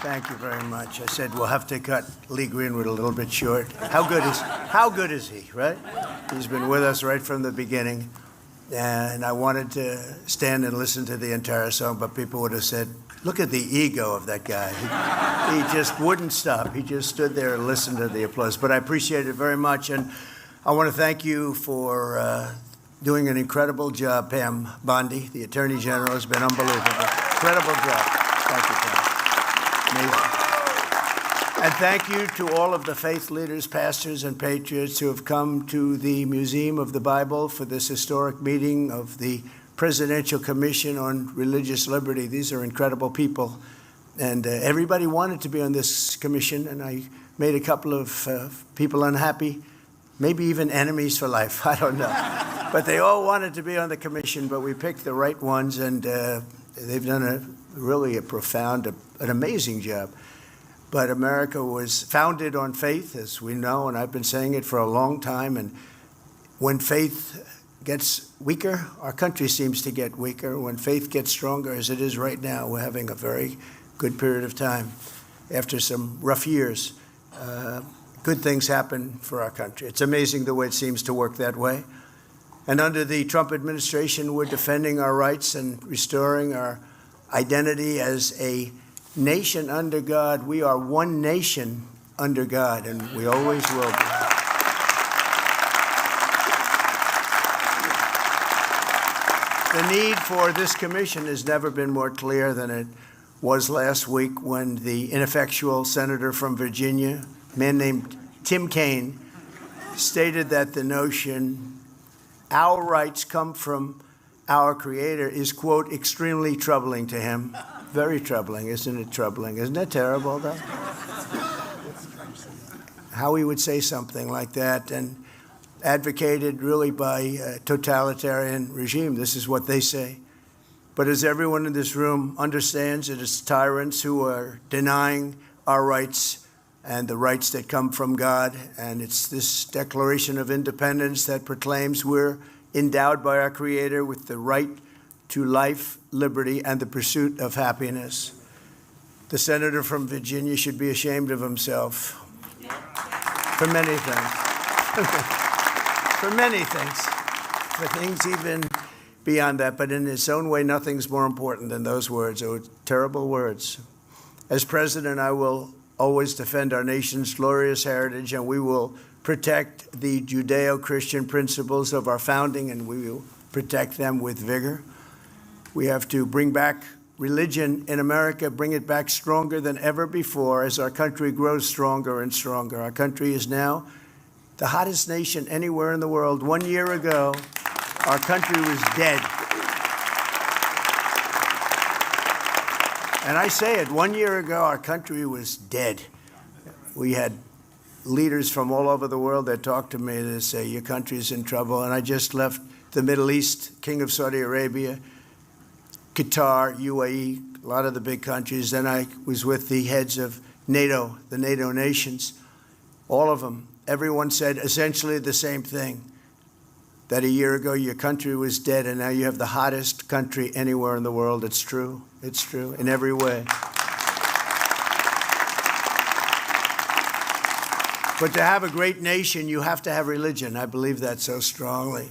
Thank you very much. I said we'll have to cut Lee Greenwood a little bit short. How good is he, right? He's been with us right from the beginning. And I wanted to stand and listen to the entire song, but people would have said, look at the ego of that guy. He just wouldn't stop. He just stood there and listened to the applause. But I appreciate it very much. And I want to thank you for doing an incredible job, Pam Bondi. The Attorney General has been unbelievable. Incredible job. Thank you, Pam. Amazing. And thank you to all of the faith leaders, pastors, and patriots who have come to the Museum of the Bible for this historic meeting of the Presidential Commission on Religious Liberty. These are incredible people. And everybody wanted to be on this commission, and I made a couple of people unhappy, maybe even enemies for life. I don't know. But they all wanted to be on the commission, but we picked the right ones, and they've done really a profound, an amazing job. But America was founded on faith, as we know, and I've been saying it for a long time. And when faith gets weaker, our country seems to get weaker. When faith gets stronger, as it is right now, we're having a very good period of time. After some rough years, good things happen for our country. It's amazing the way it seems to work that way. And under the Trump administration, we're defending our rights and restoring our identity as a nation under God. We are one nation under God, and we always will be. The need for this commission has never been more clear than it was last week when the ineffectual senator from Virginia, a man named Tim Kaine, stated that the notion our rights come from our Creator is, quote, extremely troubling to him. Very troubling, isn't it troubling? Isn't that terrible, though? How he would say something like that, and advocated really by a totalitarian regime. This is what they say. But as everyone in this room understands, it is tyrants who are denying our rights and the rights that come from God. And it's this Declaration of Independence that proclaims we're endowed by our Creator with the right to life, liberty, and the pursuit of happiness. The senator from Virginia should be ashamed of himself for many things. For many things. For things even beyond that. But in his own way, nothing's more important than those words. Oh, terrible words. As president, I will always defend our nation's glorious heritage, and we will protect the Judeo-Christian principles of our founding, and we will protect them with vigor. We have to bring back religion in America, bring it back stronger than ever before as our country grows stronger and stronger. Our country is now the hottest nation anywhere in the world. 1 year ago, our country was dead. And I say it, 1 year ago, our country was dead. We had leaders from all over the world that talked to me that say, your country's in trouble. And I just left the Middle East, King of Saudi Arabia, Qatar, UAE, a lot of the big countries. Then I was with the heads of NATO, the NATO nations, all of them. Everyone said essentially the same thing, that a year ago your country was dead and now you have the hottest country anywhere in the world. It's true. It's true in every way. But to have a great nation, you have to have religion. I believe that so strongly.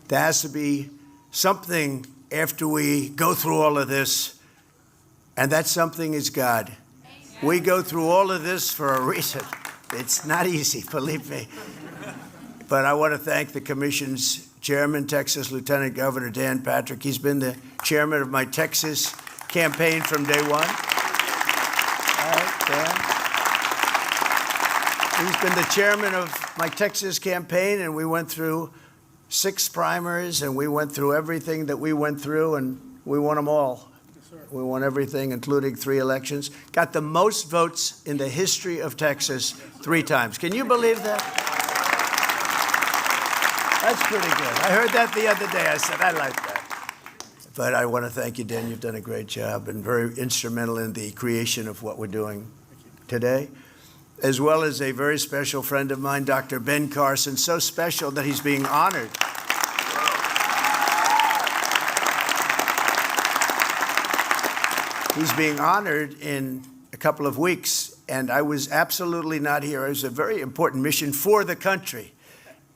There has to be something after we go through all of this, and that something is God. We go through all of this for a reason. It's not easy, believe me. But I want to thank the Commission's chairman, Texas Lieutenant Governor Dan Patrick. He's been the chairman of my Texas campaign from day one. All right, Dan. He's been the chairman of my Texas campaign, and we went through 6 primaries, and we went through everything that we went through, and we won them all. Yes, sir. We won everything, including 3 elections. Got the most votes in the history of Texas 3 times. Can you believe that? That's pretty good. I heard that the other day. I said, I like that. But I want to thank you, Dan. You've done a great job and very instrumental in the creation of what we're doing today, as well as a very special friend of mine, Dr. Ben Carson, so special that he's being honored. He's being honored in a couple of weeks, and I was absolutely not here. It was a very important mission for the country,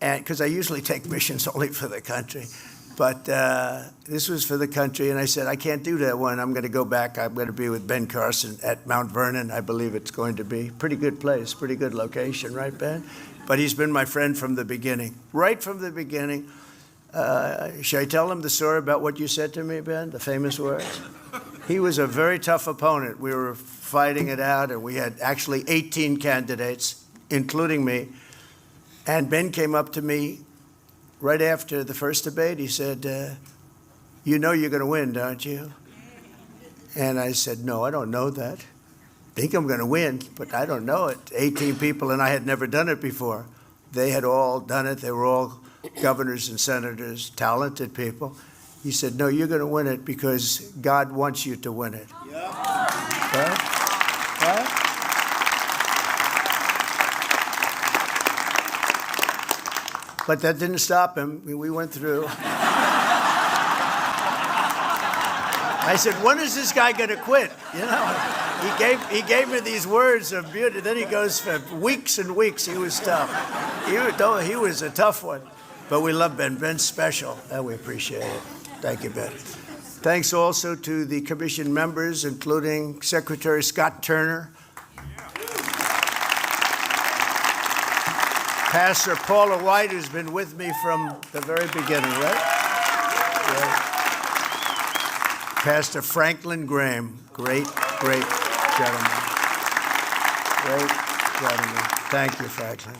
and because I usually take missions only for the country. But this was for the country, and I said, I can't do that one. I'm going to go back. I'm going to be with Ben Carson at Mount Vernon, I believe it's going to be. Pretty good place, pretty good location, right, Ben? But he's been my friend from the beginning, right from the beginning. Should I tell him the story about what you said to me, Ben, the famous words? He was a very tough opponent. We were fighting it out, and we had actually 18 candidates, including me. And Ben came up to me right after the first debate. He said, you know you're going to win, don't you? And I said, no, I don't know that. I think I'm going to win, but I don't know it. 18 people, and I had never done it before. They had all done it. They were all governors and senators, talented people. He said, no, you're going to win it because God wants you to win it. Yep. Right? Right? But that didn't stop him. We went through. I said, when is this guy going to quit? You know, he gave me these words of beauty. Then he goes for weeks and weeks. He was tough. He was a tough one. But we love Ben. Ben's special, and we appreciate it. Thank you, Ben. Thanks also to the commission members, including Secretary Scott Turner, Pastor Paula White, who's been with me from the very beginning, right? Pastor Franklin Graham, great gentleman. Great gentleman. Thank you, Franklin.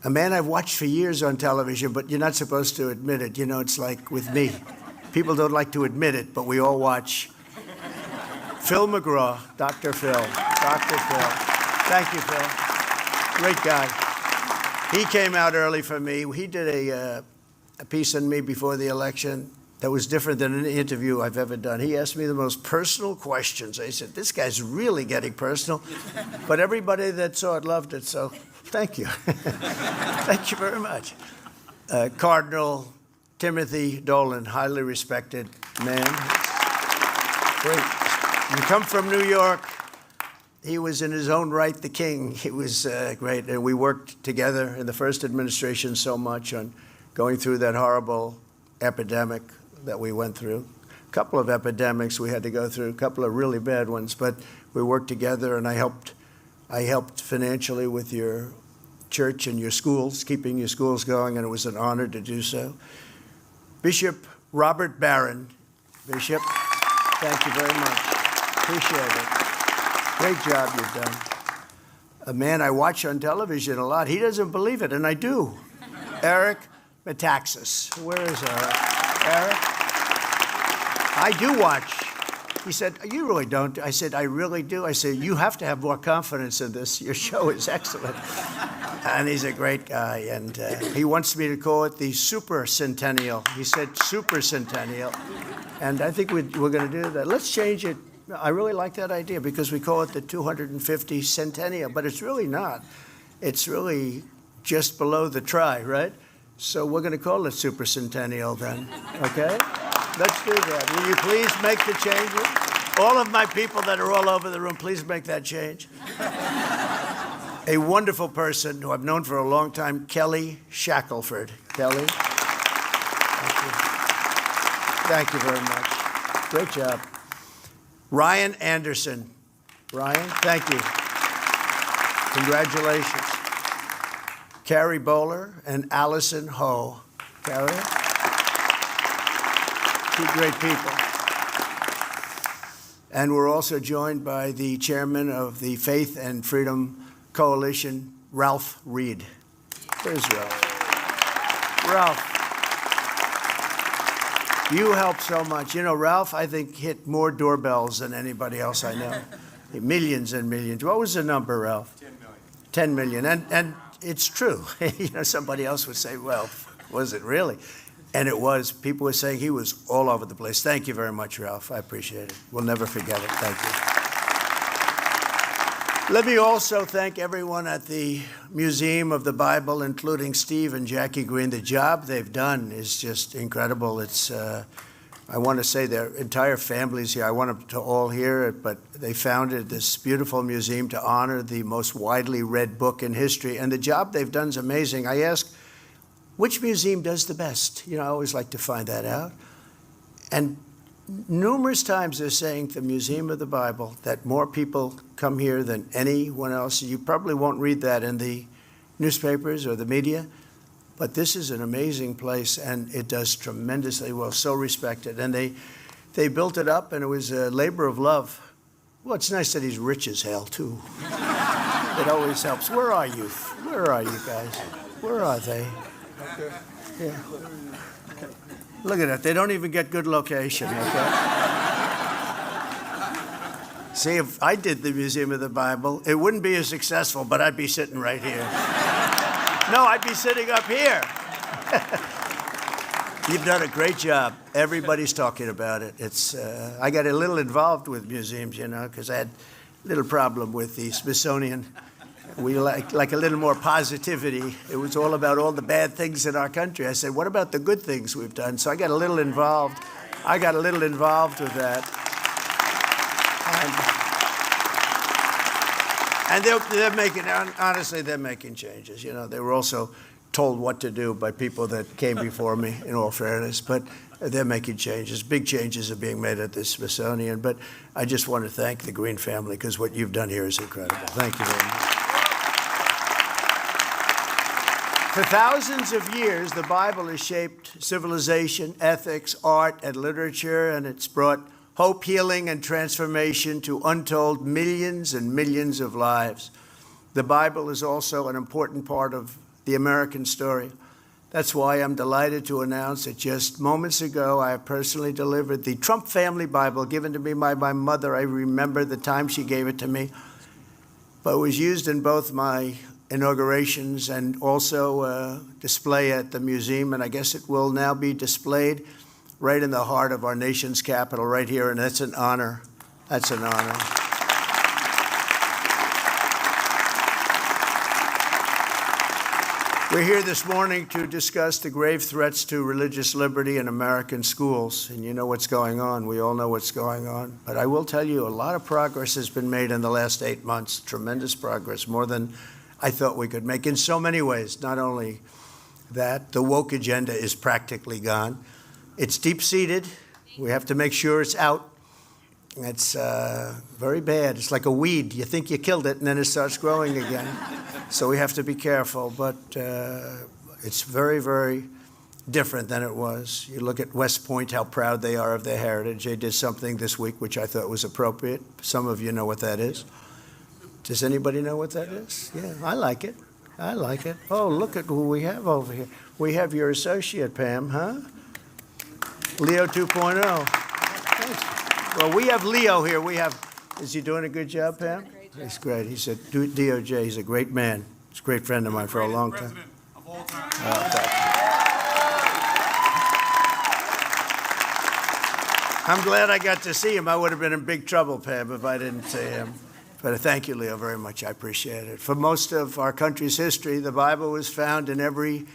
A man I've watched for years on television, but you're not supposed to admit it. You know, it's like with me. People don't like to admit it, but we all watch. Phil McGraw, Dr. Phil. Dr. Phil. Thank you, Phil. Great guy. He came out early for me. He did a piece on me before the election that was different than any interview I've ever done. He asked me the most personal questions. I said, this guy's really getting personal. But everybody that saw it loved it, so thank you. Thank you very much. Cardinal Timothy Dolan, highly respected man. Great. You come from New York. He was in his own right the king. He was great. And we worked together in the first administration so much on going through that horrible epidemic that we went through. A couple of epidemics we had to go through, a couple of really bad ones, but we worked together, and I helped financially with your church and your schools, keeping your schools going, and it was an honor to do so. Bishop Robert Barron. Bishop, thank you very much. Appreciate it. Great job you've done. A man I watch on television a lot. He doesn't believe it, and I do. Eric Metaxas. Where is Eric? Eric? I do watch. He said, you really don't. I said, I really do. I said, you have to have more confidence in this. Your show is excellent. And he's a great guy. And he wants me to call it the Super Centennial. He said Super Centennial. And I think we're going to do that. Let's change it. I really like that idea because we call it the 250 Centennial, but it's really not. It's really just below the try, right? So we're going to call it Super Centennial then, okay? Let's do that. Will you please make the changes? All of my people that are all over the room, please make that change. A wonderful person who I've known for a long time, Kelly Shackelford. Kelly? Thank you very much. Great job. Ryan Anderson. Ryan, thank you. Congratulations. Carrie Bowler and Allison Ho. Carrie? Two great people. And we're also joined by the chairman of the Faith and Freedom Coalition, Ralph Reed. There's Ralph. Ralph. You helped so much. You know, Ralph, I think, hit more doorbells than anybody else I know. Millions and millions. What was the number, Ralph? 10 million. 10 million. And it's true. You know, somebody else would say, well, was it really? And it was. People were saying he was all over the place. Thank you very much, Ralph. I appreciate it. We'll never forget it. Thank you. Let me also thank everyone at the Museum of the Bible, including Steve and Jackie Green. The job they've done is just incredible. It's, I I want to say their entire family's here. I want them to all hear it, but they founded this beautiful museum to honor the most widely read book in history, and the job they've done is amazing. I asked, which museum does the best? You know, I always like to find that out. And numerous times they're saying the Museum of the Bible, that more people come here than anyone else. You probably won't read that in the newspapers or the media, but this is an amazing place, and it does tremendously well, so respected. And they built it up, and it was a labor of love. Well, it's nice that he's rich as hell, too. It always helps. Where are you? Where are you guys? Where are they? Yeah. Look at that. They don't even get good location, okay? See, if I did the Museum of the Bible, it wouldn't be as successful, but I'd be sitting right here. No, I'd be sitting up here. You've done a great job. Everybody's talking about it. I got a little involved with museums, you know, because I had a little problem with the Smithsonian. We like a little more positivity. It was all about all the bad things in our country. I said, what about the good things we've done? So I got a little involved. With that. And they're making, honestly, they're making changes. You know, they were also told what to do by people that came before me, in all fairness, but they're making changes. Big changes are being made at the Smithsonian, but I just want to thank the Green family, because what you've done here is incredible. Thank you very much. For thousands of years, the Bible has shaped civilization, ethics, art, and literature, and it's brought hope, healing, and transformation to untold millions and millions of lives. The Bible is also an important part of the American story. That's why I'm delighted to announce that just moments ago, I have personally delivered the Trump family Bible given to me by my mother. I remember the time she gave it to me, but it was used in both my inaugurations and also display at the museum, and I guess it will now be displayed right in the heart of our nation's capital, right here, and that's an honor. That's an honor. We're here this morning to discuss the grave threats to religious liberty in American schools, and you know what's going on. We all know what's going on. But I will tell you, a lot of progress has been made in the last 8 months, tremendous progress, more than I thought we could make in so many ways. Not only that, the woke agenda is practically gone. It's deep-seated. We have to make sure it's out. It's very bad. It's like a weed. You think you killed it, and then it starts growing again. So we have to be careful. But it's very, very different than it was. You look at West Point, how proud they are of their heritage. They did something this week which I thought was appropriate. Some of you know what that is. Does anybody know what that is? Yeah, I like it. I like it. Oh, look at who we have over here. We have your associate, Pam, huh? Leo 2.0. Well, we have Leo here. Is he doing a good job, Pam? He's great. He's at DOJ. He's a great man. He's a great friend of mine for a long time. Of all time. I'm glad I got to see him. I would have been in big trouble, Pam, if I didn't see him. But thank you, Leo, very much. I appreciate it. For most of our country's history, the Bible was found in every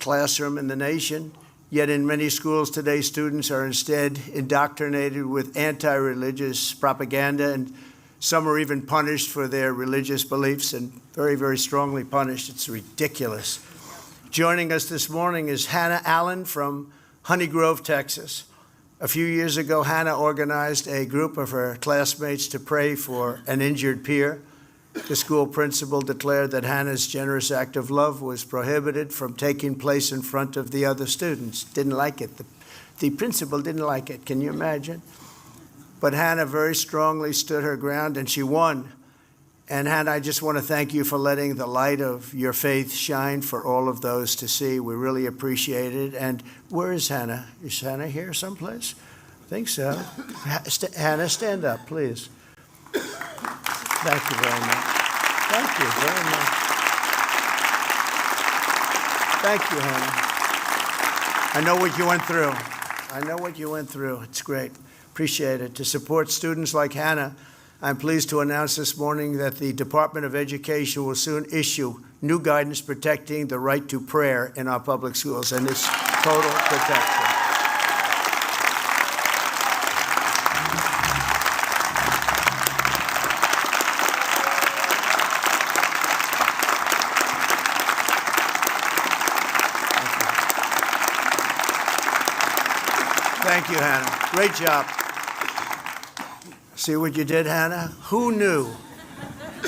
classroom in the nation. Yet in many schools today, students are instead indoctrinated with anti-religious propaganda, and some are even punished for their religious beliefs, and very, very strongly punished. It's ridiculous. Joining us this morning is Hannah Allen from Honey Grove, Texas. A few years ago, Hannah organized a group of her classmates to pray for an injured peer. The school principal declared that Hannah's generous act of love was prohibited from taking place in front of the other students. Didn't like it. The principal didn't like it. Can you imagine? But Hannah very strongly stood her ground, and she won. And Hannah, I just want to thank you for letting the light of your faith shine for all of those to see. We really appreciate it. And where is Hannah? Is Hannah here someplace? I think so. Hannah, stand up, please. Thank you very much. Thank you very much. Thank you, Hannah. I know what you went through. I know what you went through. It's great. Appreciate it. To support students like Hannah, I'm pleased to announce this morning that the Department of Education will soon issue new guidance protecting the right to prayer in our public schools, and it's total protection. you, Hannah. Great job. See what you did, Hannah? Who knew?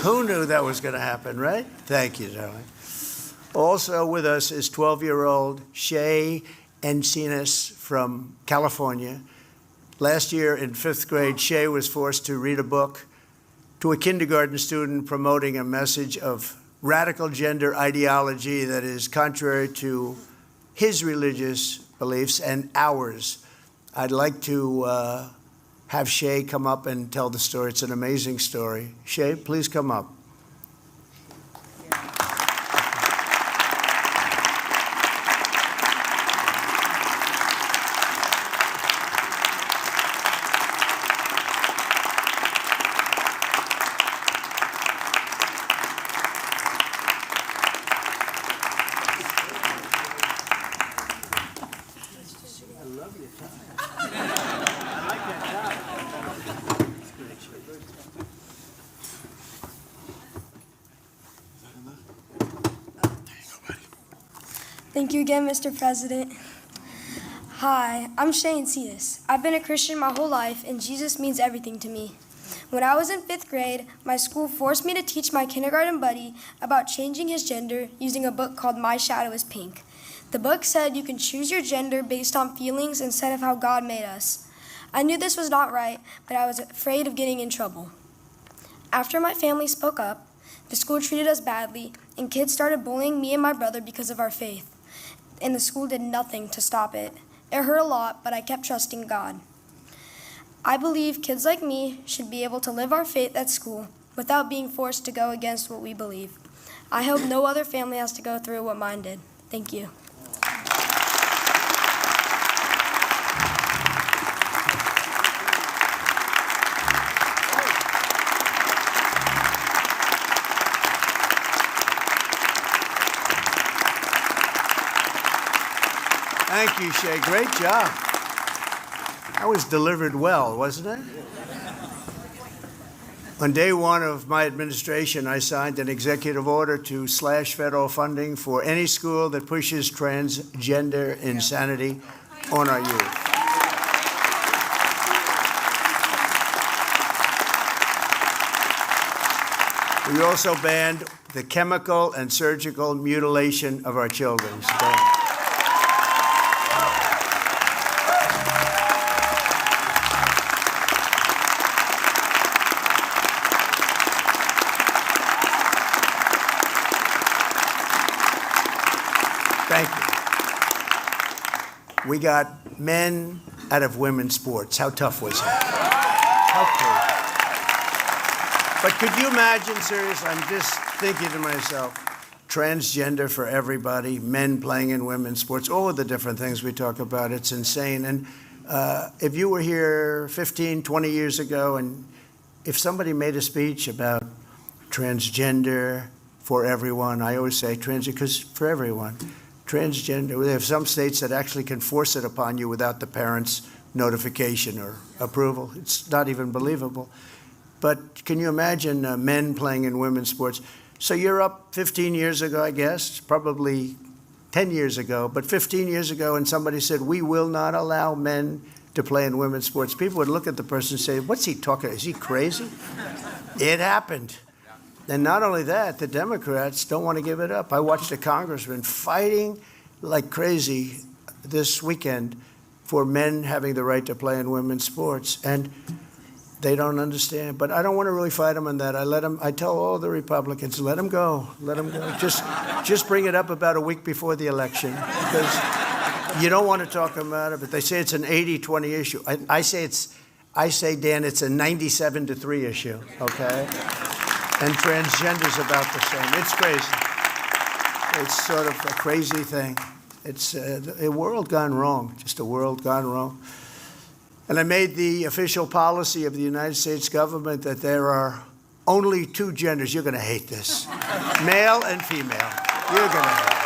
Who knew that was going to happen, right? Thank you, darling. Also with us is 12-year-old Shay Encinas from California. Last year in 5th grade, Shay was forced to read a book to a kindergarten student promoting a message of radical gender ideology that is contrary to his religious beliefs and ours. I'd like to have Shay come up and tell the story. It's an amazing story. Shay, please come up. Thank you again, Mr. President. Hi, I'm Shay Encinas. I've been a Christian my whole life, and Jesus means everything to me. When I was in 5th grade, my school forced me to teach my kindergarten buddy about changing his gender using a book called My Shadow is Pink. The book said you can choose your gender based on feelings instead of how God made us. I knew this was not right, but I was afraid of getting in trouble. After my family spoke up, the school treated us badly, and kids started bullying me and my brother because of our faith. And the school did nothing to stop it. It hurt a lot, but I kept trusting God. I believe kids like me should be able to live our faith at school without being forced to go against what we believe. I hope no other family has to go through what mine did. Thank you. Thank you, Shay. Great job. That was delivered well, wasn't it? On day one of my administration, I signed an executive order to slash federal funding for any school that pushes transgender insanity on our youth. We also banned the chemical and surgical mutilation of our children. Thank you. We got men out of women's sports. How tough was that? How cool. But could you imagine, seriously, I'm just thinking to myself, transgender for everybody, men playing in women's sports, all of the different things we talk about, it's insane. And if you were here 15, 20 years ago, and if somebody made a speech about transgender for everyone, I always say transgender because for everyone. Transgender, they have some states that actually can force it upon you without the parents' notification or approval. It's not even believable. But can you imagine men playing in women's sports? So you're up 15 years ago, I guess, probably 10 years ago, but 15 years ago, and somebody said, we will not allow men to play in women's sports. People would look at the person and say, what's he talking? Is he crazy? It happened. And not only that, the Democrats don't want to give it up. I watched a congressman fighting like crazy this weekend for men having the right to play in women's sports, and they don't understand. But I don't want to really fight them on that. I tell all the Republicans, let them go, let them go. Just bring it up about a week before the election, because you don't want to talk about it. But they say it's an 80-20 issue. I say, Dan, it's a 97-3 issue. Okay. And transgender's about the same. It's crazy. It's sort of a crazy thing. It's a world gone wrong, just a world gone wrong. And I made the official policy of the United States government that there are only two genders. You're going to hate this. Male and female. You're going to hate it.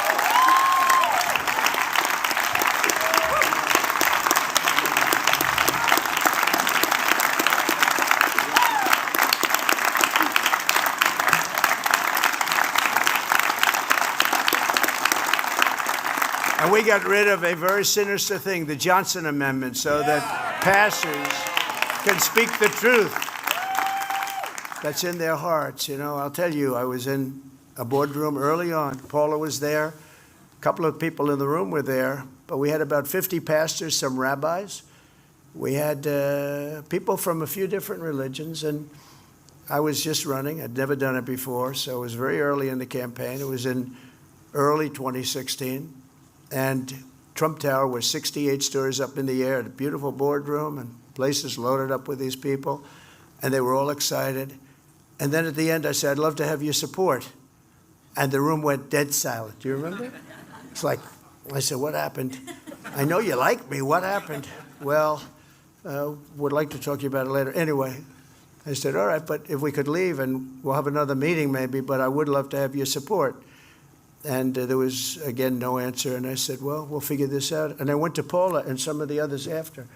And we got rid of a very sinister thing, the Johnson Amendment, so that pastors can speak the truth that's in their hearts. You know, I'll tell you, I was in a boardroom early on. Paula was there. A couple of people in the room were there, but we had about 50 pastors, some rabbis. We had people from a few different religions, and I was just running. I'd never done it before, so it was very early in the campaign. It was in early 2016, and Trump Tower was 68 stories up in the air, a beautiful boardroom, and places loaded up with these people, and they were all excited. And then at the end, I said, I'd love to have your support. And the room went dead silent. Do you remember? It's like, I said, what happened? I know you like me. What happened? Well, would like to talk to you about it later. Anyway, I said, all right, but if we could leave and we'll have another meeting maybe, but I would love to have your support. And there was, again, no answer. And I said, well, we'll figure this out. And I went to Paula and some of the others after.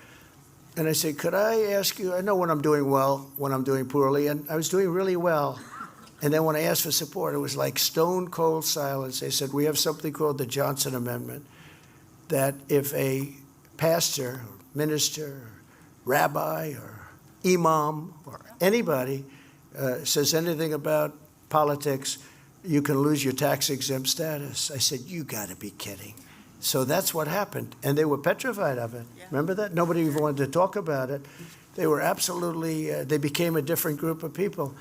And I said, could I ask you, I know when I'm doing well, when I'm doing poorly, and I was doing really well. And then when I asked for support, it was like stone cold silence. They said, we have something called the Johnson Amendment, that if a pastor, or minister, or rabbi, or imam, or anybody says anything about politics, you can lose your tax-exempt status. I said, you got to be kidding. So that's what happened. And they were petrified of it. Yeah. Remember that? Nobody even wanted to talk about it. They were absolutely, they became a different group of people.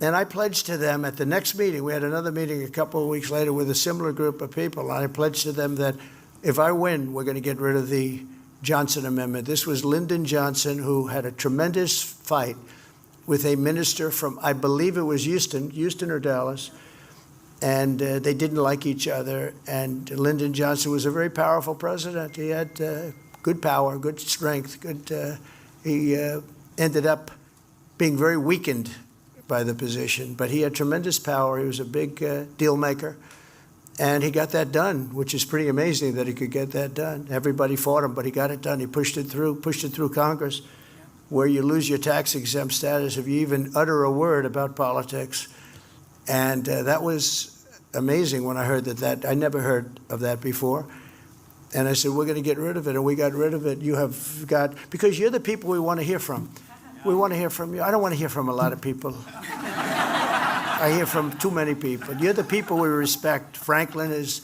And I pledged to them at the next meeting, we had another meeting a couple of weeks later with a similar group of people, and I pledged to them that if I win, we're going to get rid of the Johnson Amendment. This was Lyndon Johnson, who had a tremendous fight with a minister from, I believe it was Houston or Dallas, and they didn't like each other. And Lyndon Johnson was a very powerful president. He had good power, good strength, he ended up being very weakened by the position, but he had tremendous power. He was a big deal maker, and he got that done, which is pretty amazing that he could get that done. Everybody fought him, but he got it done. He pushed it through Congress, where you lose your tax-exempt status if you even utter a word about politics. And that was amazing when I heard that. I never heard of that before. And I said, we're going to get rid of it. And we got rid of it. You have got, because you're the people we want to hear from. We want to hear from you. I don't want to hear from a lot of people. I hear from too many people. You're the people we respect. Franklin is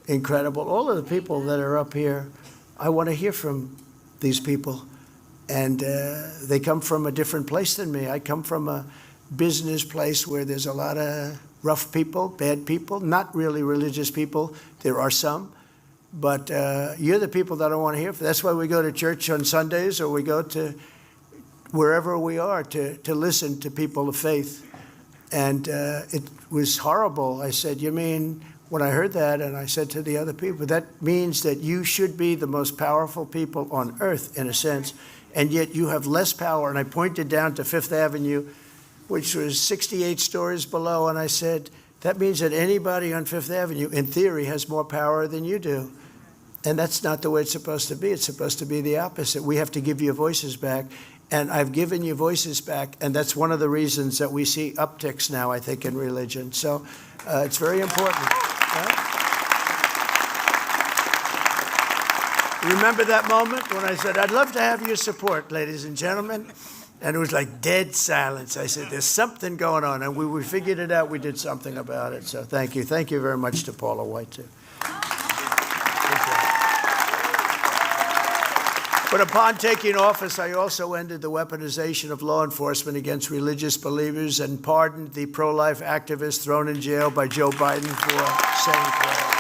incredible. All of the people that are up here, I want to hear from these people. And they come from a different place than me. I come from a business place where there's a lot of rough people, bad people, not really religious people. There are some. But you're the people that I want to hear from. That's why we go to church on Sundays, or we go to wherever we are to listen to people of faith. And it was horrible. I said, you mean, when I heard that, and I said to the other people, that means that you should be the most powerful people on earth, in a sense, and yet you have less power. And I pointed down to Fifth Avenue, which was 68 stories below, and I said, that means that anybody on Fifth Avenue, in theory, has more power than you do. And that's not the way it's supposed to be. It's supposed to be the opposite. We have to give you voices back. And I've given you voices back, and that's one of the reasons that we see upticks now, I think, in religion. So it's very important. Right? Remember that moment when I said, I'd love to have your support, ladies and gentlemen? And it was like dead silence. I said, there's something going on. And we figured it out. We did something about it. So thank you. Thank you very much to Paula White, too. But upon taking office, I also ended the weaponization of law enforcement against religious believers and pardoned the pro-life activists thrown in jail by Joe Biden for saying prayers.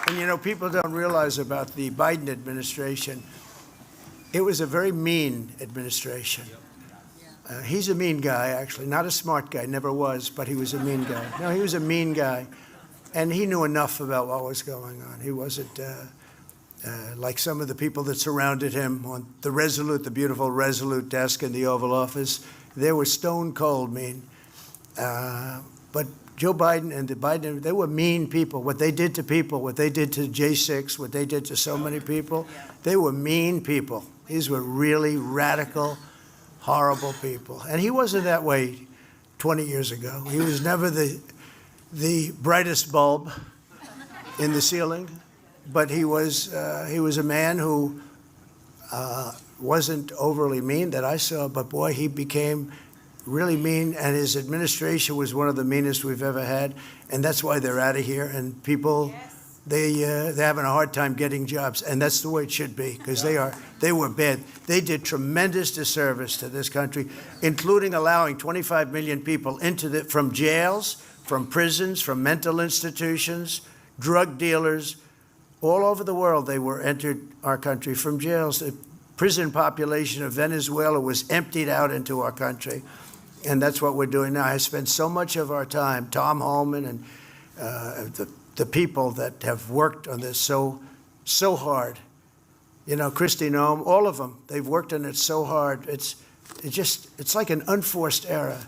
And you know, people don't realize about the Biden administration, it was a very mean administration. He's a mean guy, actually, not a smart guy, never was, but he was a mean guy. No, he was a mean guy, and he knew enough about what was going on. He wasn't like some of the people that surrounded him on the Resolute, the beautiful Resolute desk in the Oval Office. They were stone cold mean. But Joe Biden and the Biden, they were mean people. What they did to people, what they did to J6, what they did to so many people, they were mean people. These were really radical, horrible people. And he wasn't that way 20 years ago. He was never the brightest bulb in the ceiling, but he was a man who wasn't overly mean that I saw, but boy, he became really mean, and his administration was one of the meanest we've ever had, and that's why they're out of here. And people, they're having a hard time getting jobs, and that's the way it should be, because they were bad. They did tremendous disservice to this country, including allowing 25 million people from jails, from prisons, from mental institutions, drug dealers, all over the world. They were entered our country from jails. The prison population of Venezuela was emptied out into our country. And that's what we're doing now. I spend so much of our time, Tom Holman and the people that have worked on this so hard. You know, Kristi Noem, all of them, they've worked on it so hard. It's like an unforced error.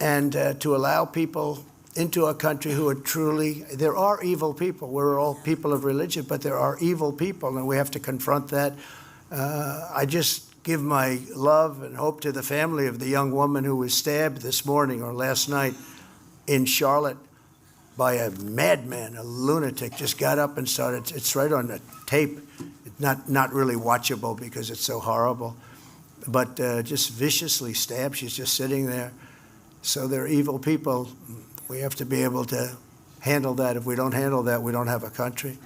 And to allow people into our country who are truly, there are evil people. We're all people of religion, but there are evil people, and we have to confront that. I just give my love and hope to the family of the young woman who was stabbed this morning or last night in Charlotte by a madman, a lunatic. Just got up and started. It's right on the tape. It's not really watchable because it's so horrible, but just viciously stabbed. She's just sitting there. So they're evil people. We have to be able to handle that. If we don't handle that, we don't have a country.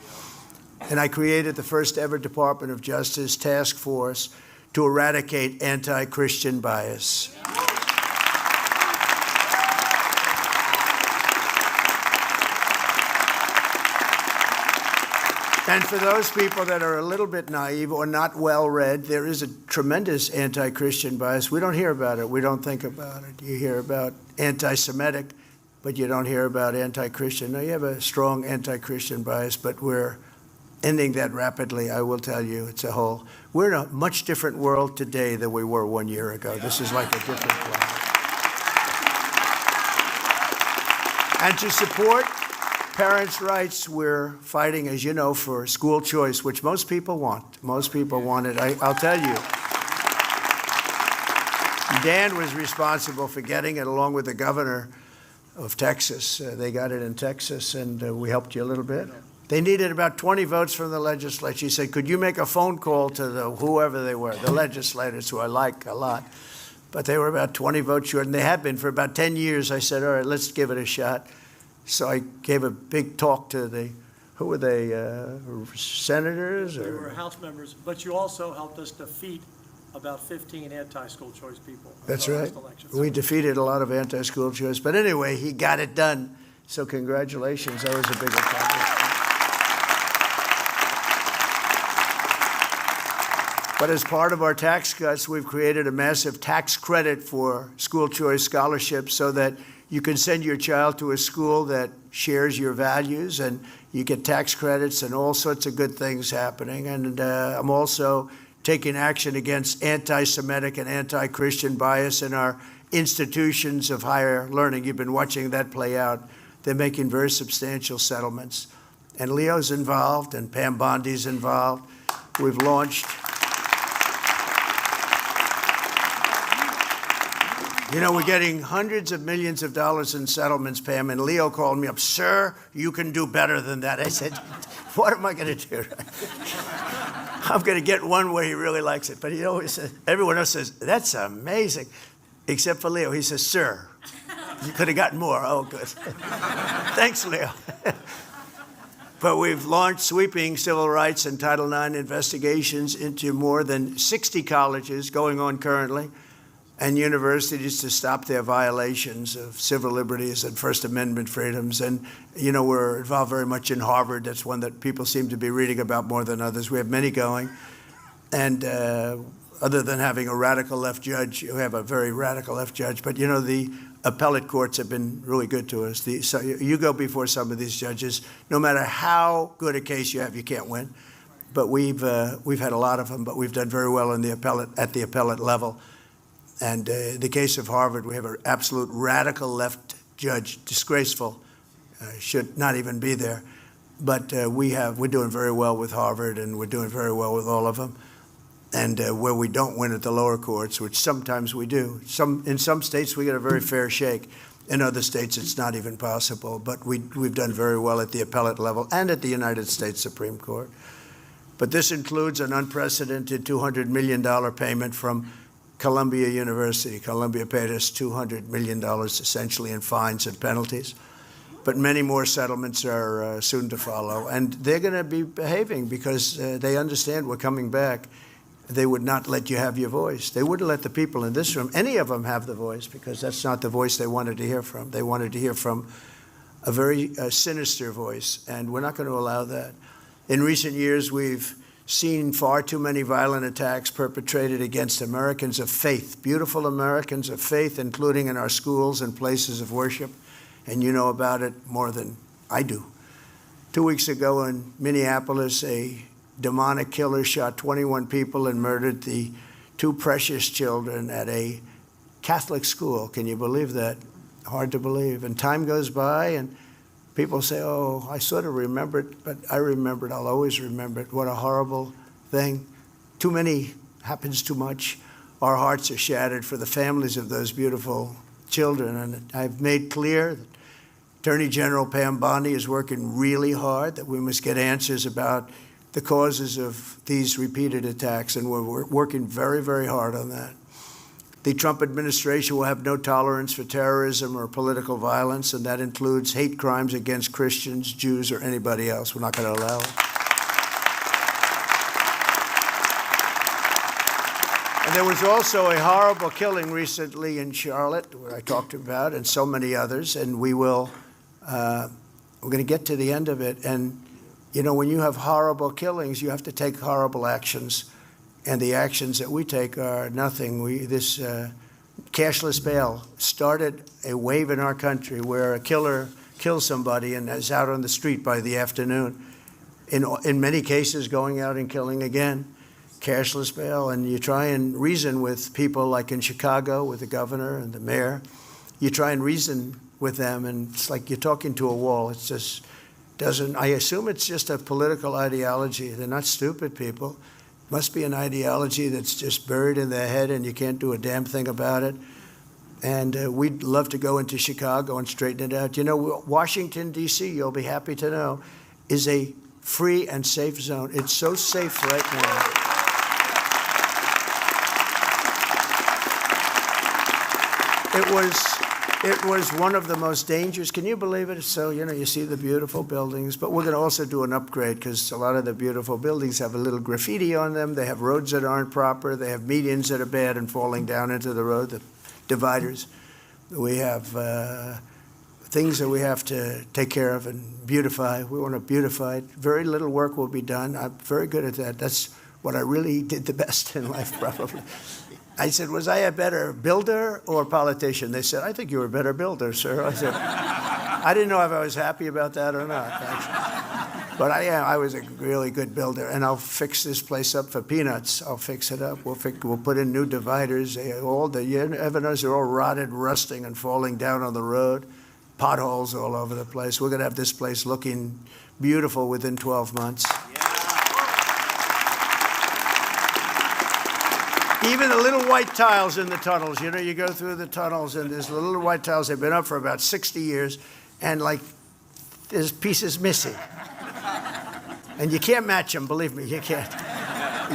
And I created the first ever Department of Justice task force to eradicate anti-Christian bias. And for those people that are a little bit naive or not well-read, there is a tremendous anti-Christian bias. We don't hear about it. We don't think about it. You hear about anti-Semitic, but you don't hear about anti-Christian. Now, you have a strong anti-Christian bias, but we're ending that rapidly. I will tell you, we're in a much different world today than we were 1 year ago. This is like a different planet. And to support parents' rights, we're fighting, as you know, for school choice, which most people want. Most people want it. I'll tell you. Dan was responsible for getting it along with the governor of Texas. They got it in Texas, and we helped you a little bit. They needed about 20 votes from the legislature. He said, could you make a phone call to whoever they were, the legislators, who I like a lot. But they were about 20 votes short, and they have been for about 10 years. I said, all right, let's give it a shot. So I gave a big talk to who were they, senators? They were House members, but you also helped us defeat about 15 anti-school choice people. That's right. We defeated a lot of anti-school choice. But anyway, he got it done. So congratulations. That was a big accomplishment. But as part of our tax cuts, we've created a massive tax credit for school choice scholarships so that you can send your child to a school that shares your values, and you get tax credits and all sorts of good things happening. And I'm also taking action against anti-Semitic and anti-Christian bias in our institutions of higher learning. You've been watching that play out. They're making very substantial settlements. And Leo's involved, and Pam Bondi's involved. We've launched... You know, we're getting hundreds of millions of dollars in settlements, Pam, and Leo called me up, sir, you can do better than that. I said, what am I going to do? I'm going to get one where he really likes it. But he always says, everyone else says, that's amazing, except for Leo. He says, sir, you could have gotten more. Oh, good. Thanks, Leo. But we've launched sweeping civil rights and Title IX investigations into more than 60 colleges going on currently, and universities to stop their violations of civil liberties and First Amendment freedoms. And, you know, we're involved very much in Harvard. That's one that people seem to be reading about more than others. We have many going. And other than having a radical left judge, we have a very radical left judge. But, you know, the appellate courts have been really good to us. So you go before some of these judges, no matter how good a case you have, you can't win. But we've had a lot of them, but we've done very well in at the appellate level. And in the case of Harvard, we have an absolute radical left judge, disgraceful, should not even be there. But we're doing very well with Harvard, and we're doing very well with all of them. And where we don't win at the lower courts, which sometimes we do, in some states we get a very fair shake. In other states, it's not even possible. But we've done very well at the appellate level and at the United States Supreme Court. But this includes an unprecedented $200 million payment from Columbia University. Columbia paid us $200 million essentially in fines and penalties. But many more settlements are soon to follow. And they're going to be behaving because they understand we're coming back. They would not let you have your voice. They wouldn't let the people in this room, any of them, have the voice, because that's not the voice they wanted to hear from. They wanted to hear from a very sinister voice, and we're not going to allow that. In recent years, we've seen far too many violent attacks perpetrated against Americans of faith, beautiful Americans of faith, including in our schools and places of worship, and you know about it more than I do. 2 weeks ago in Minneapolis, a demonic killer shot 21 people and murdered the 2 precious children at a Catholic school. Can you believe that? Hard to believe. And time goes by and people say, oh, I sort of remember it, but I remember it. I'll always remember it. What a horrible thing. Too many happens too much. Our hearts are shattered for the families of those beautiful children. And I've made clear that Attorney General Pam Bondi is working really hard, that we must get answers about the causes of these repeated attacks, and we're working very, very hard on that. The Trump administration will have no tolerance for terrorism or political violence, and that includes hate crimes against Christians, Jews, or anybody else. We're not going to allow it. And there was also a horrible killing recently in Charlotte, where I talked about, and so many others, and we're going to get to the end of it. And you know, when you have horrible killings, you have to take horrible actions, and the actions that we take are nothing. This cashless bail started a wave in our country where a killer kills somebody and is out on the street by the afternoon. In many cases, going out and killing again. Cashless bail, and you try and reason with people like in Chicago with the governor and the mayor. You try and reason with them, and it's like you're talking to a wall. It's just I assume it's just a political ideology. They're not stupid people. It must be an ideology that's just buried in their head and you can't do a damn thing about it. And we'd love to go into Chicago and straighten it out. You know, Washington, D.C., you'll be happy to know, is a free and safe zone. It's so safe right now. It was one of the most dangerous. Can you believe it? So, you know, you see the beautiful buildings, but we're going to also do an upgrade because a lot of the beautiful buildings have a little graffiti on them. They have roads that aren't proper. They have medians that are bad and falling down into the road, the dividers. We have things that we have to take care of and beautify. We want to beautify it. Very little work will be done. I'm very good at that. That's what I really did the best in life, probably. I said, was I a better builder or politician? They said, I think you were a better builder, sir. I said, I didn't know if I was happy about that or not, actually. But I was a really good builder, and I'll fix this place up for peanuts. I'll fix it up. We'll put in new dividers. You ever notice they're all rotted, rusting, and falling down on the road? Potholes all over the place. We're going to have this place looking beautiful within 12 months. Even the little white tiles in the tunnels, you know, you go through the tunnels and there's little white tiles. They've been up for about 60 years, and like there's pieces missing. And you can't match them, believe me, you can't.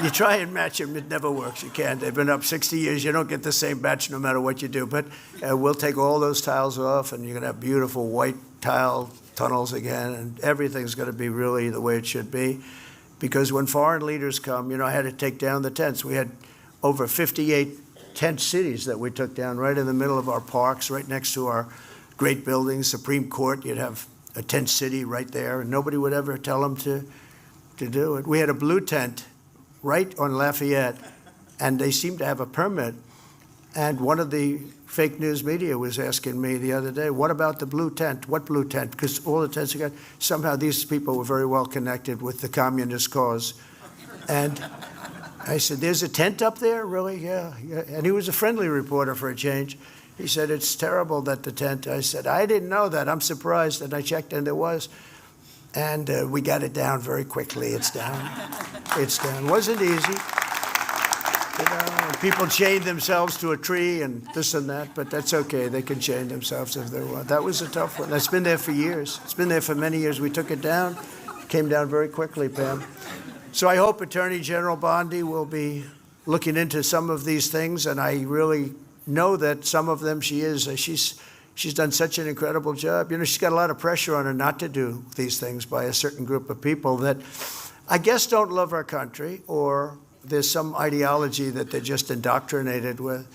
You try and match them, it never works. You can't. They've been up 60 years. You don't get the same batch no matter what you do. But we'll take all those tiles off, and you're going to have beautiful white tile tunnels again, and everything's going to be really the way it should be. Because when foreign leaders come, you know, I had to take down the tents. We had over 58 tent cities that we took down right in the middle of our parks, right next to our great buildings, Supreme Court. You'd have a tent city right there, and nobody would ever tell them to do it. We had a blue tent right on Lafayette, and they seemed to have a permit. And one of the fake news media was asking me the other day, what about the blue tent? What blue tent? Because all the tents you got, somehow these people were very well connected with the communist cause. And I said, there's a tent up there? Really? Yeah. And he was a friendly reporter for a change. He said, it's terrible that the tent, I said, I didn't know that. I'm surprised. And I checked and there was. And we got it down very quickly. It's down. It's down. Wasn't easy. You know, people chained themselves to a tree and this and that, but that's okay. They can chain themselves if they want. That was a tough one. That's been there for years. It's been there for many years. We took it down. It came down very quickly, Pam. So I hope Attorney General Bondi will be looking into some of these things, and I really know that some of them she is. She's done such an incredible job. You know, she's got a lot of pressure on her not to do these things by a certain group of people that I guess don't love our country, or there's some ideology that they're just indoctrinated with.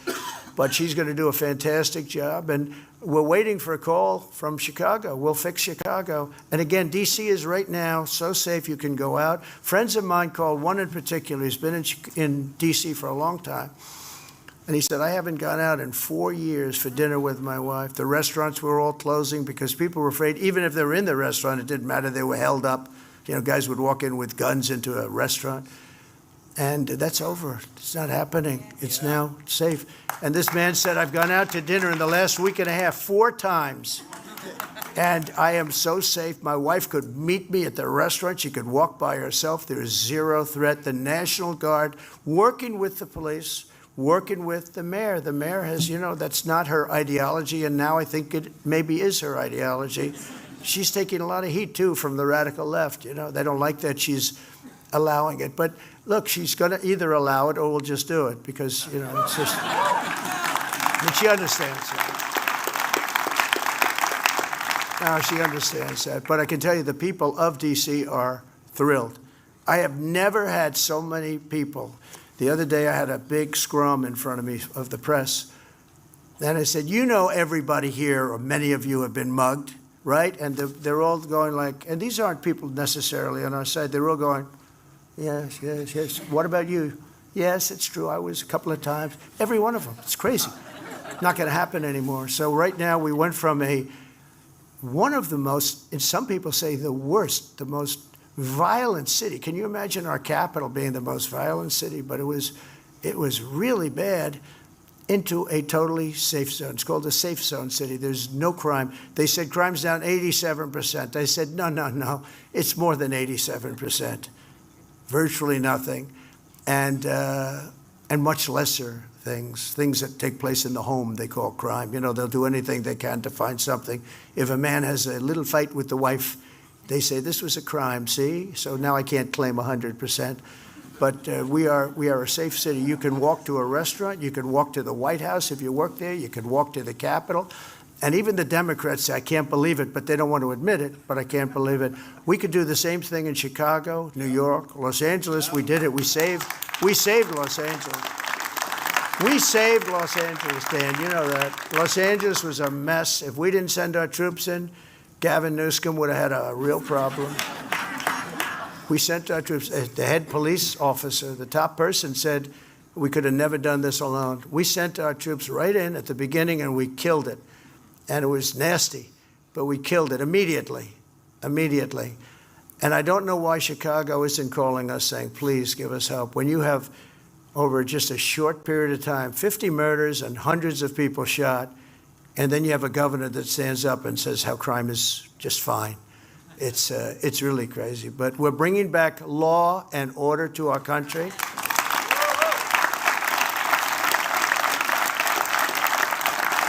But she's going to do a fantastic job, and we're waiting for a call from Chicago. We'll fix Chicago. And again, D.C. is right now so safe you can go out. Friends of mine called, one in particular, who's been in D.C. for a long time. And he said, I haven't gone out in 4 years for dinner with my wife. The restaurants were all closing because people were afraid, even if they were in the restaurant, it didn't matter, they were held up. You know, guys would walk in with guns into a restaurant. And that's over. It's not happening. It's now safe. And this man said, I've gone out to dinner in the last week and a half 4 times. And I am so safe. My wife could meet me at the restaurant. She could walk by herself. There is zero threat. The National Guard working with the police, working with the mayor. The mayor has, you know, that's not her ideology. And now I think it maybe is her ideology. She's taking a lot of heat, too, from the radical left. You know, they don't like that she's allowing it. But look, she's going to either allow it or we'll just do it because, you know, it's just, but she understands that. No, she understands that. But I can tell you the people of D.C. are thrilled. I have never had so many people. The other day I had a big scrum in front of me of the press. And I said, you know everybody here, or many of you have been mugged, right? And they're all going like, and these aren't people necessarily on our side. They're all going, yes, yes, yes. What about you? Yes, it's true. I was a couple of times. Every one of them. It's crazy. Not going to happen anymore. So right now we went from one of the most, and some people say the worst, the most violent city. Can you imagine our capital being the most violent city? But it was really bad, into a totally safe zone. It's called a safe zone city. There's no crime. They said crime's down 87%. I said, no. It's more than 87%. Virtually nothing, and much lesser things that take place in the home they call crime. You know, they'll do anything they can to find something. If a man has a little fight with the wife, they say this was a crime. See, so now I can't claim 100%, but we are a safe city. You can walk to a restaurant, you can walk to the White House if you work there, you can walk to the Capitol. And even the Democrats say, I can't believe it, but they don't want to admit it, but I can't believe it. We could do the same thing in Chicago, New York, Los Angeles. We did it. We saved Los Angeles. We saved Los Angeles, Dan. You know that. Los Angeles was a mess. If we didn't send our troops in, Gavin Newsom would have had a real problem. We sent our troops. The head police officer, the top person, said we could have never done this alone. We sent our troops right in at the beginning, and we killed it. And it was nasty, but we killed it immediately. And I don't know why Chicago isn't calling us saying, please give us help. When you have, over just a short period of time, 50 murders and hundreds of people shot, and then you have a governor that stands up and says how crime is just fine. It's really crazy. But we're bringing back law and order to our country.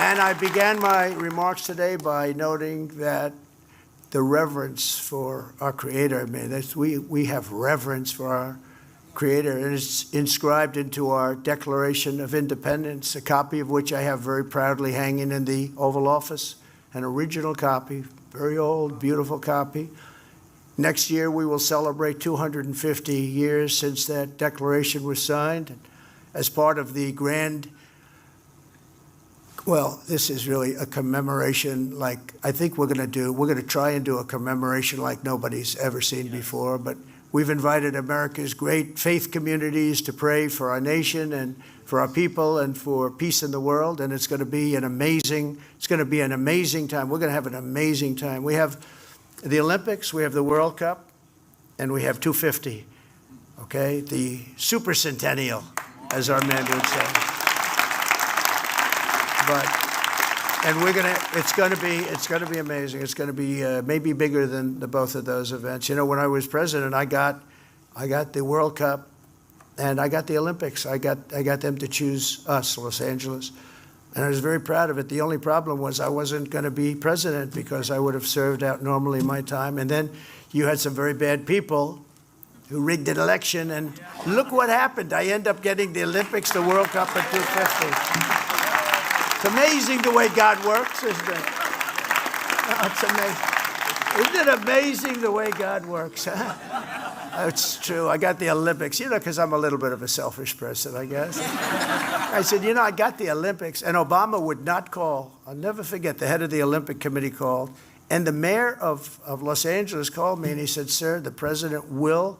And I began my remarks today by noting that the reverence for our Creator, we have reverence for our Creator, and it's inscribed into our Declaration of Independence, a copy of which I have very proudly hanging in the Oval Office, an original copy, very old, beautiful copy. Next year we will celebrate 250 years since that declaration was signed. As part of the grand, well, this is really a commemoration like I think we're going to try and do a commemoration like nobody's ever seen before. But we've invited America's great faith communities to pray for our nation and for our people and for peace in the world. And it's going to be an amazing time. We're going to have an amazing time. We have the Olympics, we have the World Cup, and we have 250, okay? The super centennial, as our men would say. But And it's gonna be amazing. It's gonna be maybe bigger than both of those events. You know, when I was president, I got the World Cup and I got the Olympics. I got them to choose us, Los Angeles. And I was very proud of it. The only problem was I wasn't going to be president because I would have served out normally my time. And then you had some very bad people who rigged an election. And look what happened. I end up getting the Olympics, the World Cup, and 250. It's amazing the way God works, isn't it? Oh, it's amazing. Isn't it amazing the way God works? It's true. I got the Olympics, you know, because I'm a little bit of a selfish person, I guess. I said, you know, I got the Olympics, and Obama would not call. I'll never forget, the head of the Olympic Committee called, and the mayor of Los Angeles called me, and he said, sir, the president will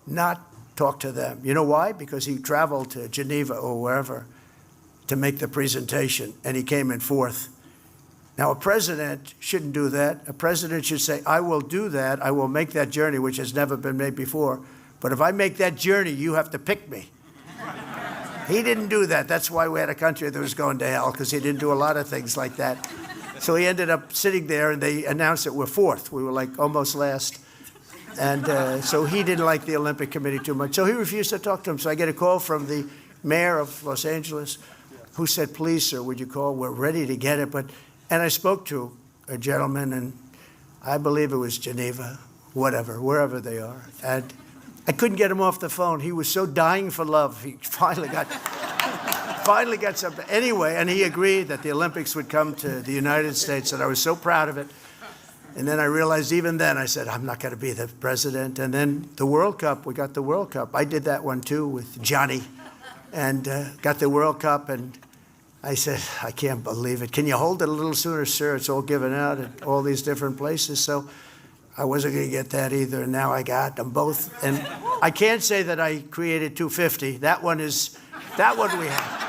not talk to them. You know why? Because he traveled to Geneva or wherever to make the presentation, and he came in fourth. Now, a president shouldn't do that. A president should say, I will do that. I will make that journey, which has never been made before. But if I make that journey, you have to pick me. He didn't do that. That's why we had a country that was going to hell, because he didn't do a lot of things like that. So he ended up sitting there, and they announced that we're fourth. We were like almost last. And so he didn't like the Olympic Committee too much. So he refused to talk to him. So I get a call from the mayor of Los Angeles who said, please, sir, would you call? We're ready to get it. And I spoke to a gentleman, and I believe it was Geneva, whatever, wherever they are. And I couldn't get him off the phone. He was so dying for love. He finally got something. Anyway, and he agreed that the Olympics would come to the United States, and I was so proud of it. And then I realized even then, I said, I'm not going to be the president. And then the World Cup, we got the World Cup. I did that one, too, with Johnny, and got the World Cup. And I said, I can't believe it. Can you hold it a little sooner, sir? It's all given out at all these different places. So I wasn't going to get that either. And now I got them both. And I can't say that I created 250. That one we have.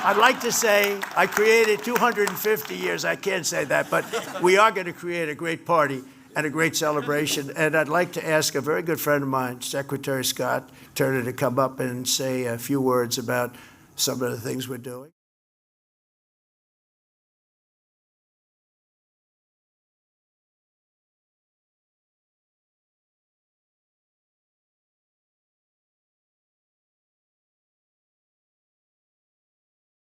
I'd like to say I created 250 years. I can't say that. But we are going to create a great party and a great celebration. And I'd like to ask a very good friend of mine, Secretary Scott Turner, to come up and say a few words about some of the things we're doing.